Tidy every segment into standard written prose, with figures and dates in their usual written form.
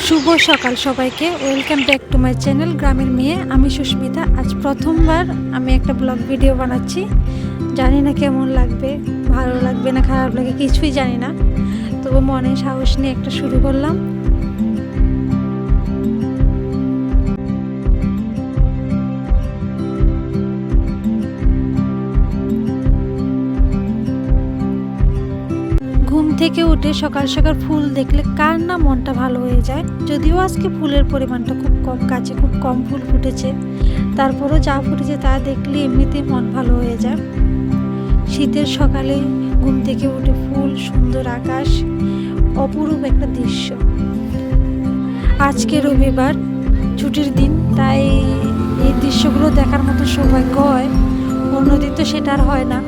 শুভ সকাল সবাইকে, welcome back to my channel গ্রামের মেয়ে। আমি সুস্মিতা। আজ প্রথমবার আমি একটা ব্লগ ভিডিও বানাচ্ছি। জানি না কেমন লাগবে, ভালো লাগবে না খারাপ লাগে কিছুই জানি না, তবু মনে সাহস নিয়ে একটা শুরু করলাম। ঘুম থেকে উঠে সকাল সকাল ফুল দেখলে কার না মনটা ভালো হয়ে যায়। যদিও আজকে ফুলের পরিমাণটা খুব কম, গাছে খুব কম ফুল ফুটেছে, তারপরও যা ফুটেছে তা দেখলে এমনিতেই মন ভালো হয়ে যায়। শীতের সকালে ঘুম থেকে উঠে ফুল, সুন্দর আকাশ, অপরূপ একটা দৃশ্য। আজকে রবিবার, ছুটির দিন, তাই এই দৃশ্যগুলো দেখার মতো সৌভাগ্য হয়, অন্যদিন তো সেটা আর হয় না।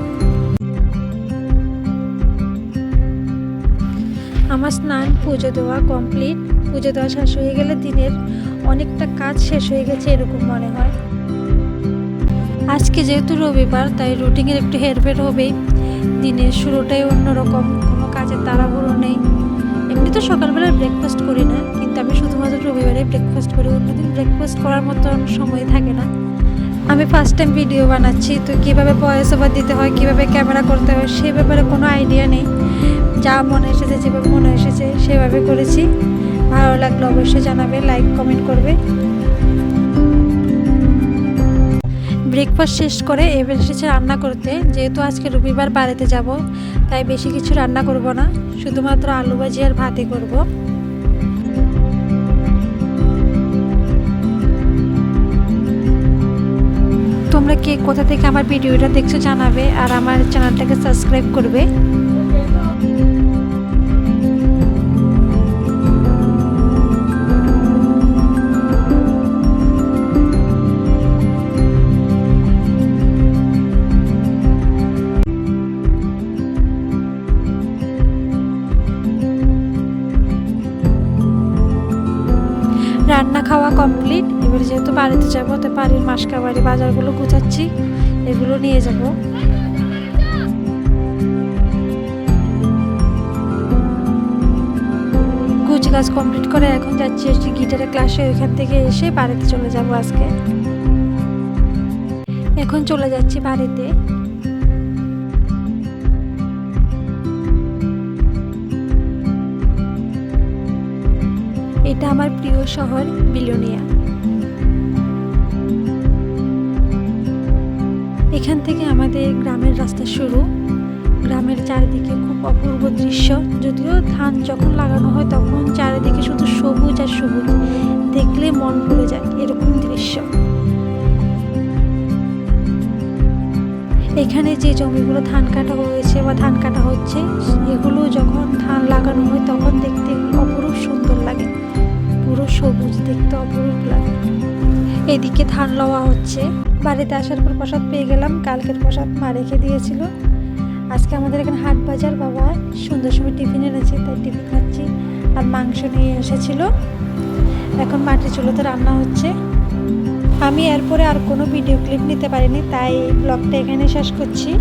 আমার স্নান, পুজো দেওয়া কমপ্লিট। পুজো দেওয়া শেষ হয়ে গেলে দিনের অনেকটা কাজ শেষ হয়ে গেছে এরকম মনে হয়। আজকে যেহেতু রবিবার, তাই রুটিনের একটু হেরফের হবেই। দিনের শুরুটাই অন্যরকম, কোনো কাজের তাড়াহুড়ো নেই। এমনি তো সকালবেলা ব্রেকফাস্ট করি না, কিন্তু আমি শুধুমাত্র রবিবারে ব্রেকফাস্ট করি, অন্যদিন ব্রেকফাস্ট করার মতন সময় থাকে না। আমি ফার্স্ট টাইম ভিডিও বানাচ্ছি, তো কীভাবে ভয়েস ওভার দিতে হয়, কীভাবে ক্যামেরা করতে হয় সে ব্যাপারে কোনো আইডিয়া নেই। যা মনে এসেছে, যেভাবে মনে এসেছে সেভাবে করেছি। ভালো লাগলে অবশ্যই জানাবে, লাইক কমেন্ট করবে। ব্রেকফাস্ট শেষ করে এবার এসেছে রান্না করতে। যেহেতু আজকে রবিবার বাড়িতে যাব, তাই বেশি কিছু রান্না করব না, শুধুমাত্র আলু ভাজি আর ভাতই করব। তোমরা কে কোথা থেকে আমার ভিডিওটা দেখছো জানাবে, আর আমার চ্যানেলটাকে সাবস্ক্রাইব করবে। রান্না খাওয়া কমপ্লিট। এবার যেহেতু বাড়িতে যাবো, তো বাড়ির মাসকাবাড়ি বাজারগুলো গুছাচ্ছি, এগুলো নিয়ে যাব। গুছ গাছ কমপ্লিট করে এখন যাচ্ছি গিটারের ক্লাসে, ওইখান থেকে এসে বাড়িতে চলে যাব আজকে। এখন চলে যাচ্ছি বাড়িতে। এটা আমার প্রিয় শহর বিলোনিয়া। এখান থেকে আমাদের গ্রামের রাস্তা শুরু। গ্রামের চারিদিকে খুব অপূর্ব দৃশ্য। যদিও ধান যখন লাগানো হয় তখন চারিদিকে শুধু সবুজ আর সবুজ, দেখলে মন ভরে যায় এরকম দৃশ্য। এখানে যে জমিগুলো ধান কাটা হয়েছে বা ধান কাটা হচ্ছে, এগুলো যখন ধান লাগানো হয় তখন দেখতে অপরূপ সুন্দর লাগে, পুরো সবুজ, দেখতে অপরূপ লাগে। এদিকে ধান লওয়া হচ্ছে। বাড়িতে আসার পর প্রসাদ পেয়ে গেলাম। কালকের প্রসাদ মা রেখে দিয়েছিল। আজকে আমাদের এখানে হাট বাজার, বাবা সন্ধ্যার সময় টিফিন এনেছে, তাই টিফিন খাচ্ছি। আর মাংস নিয়ে এসেছিল, এখন মাটির চুলোতে রান্না হচ্ছে। আমি এরপরে আর কোনো ভিডিও ক্লিপ নিতে পারিনি, তাই ব্লগটা এখানে শেষ করছি।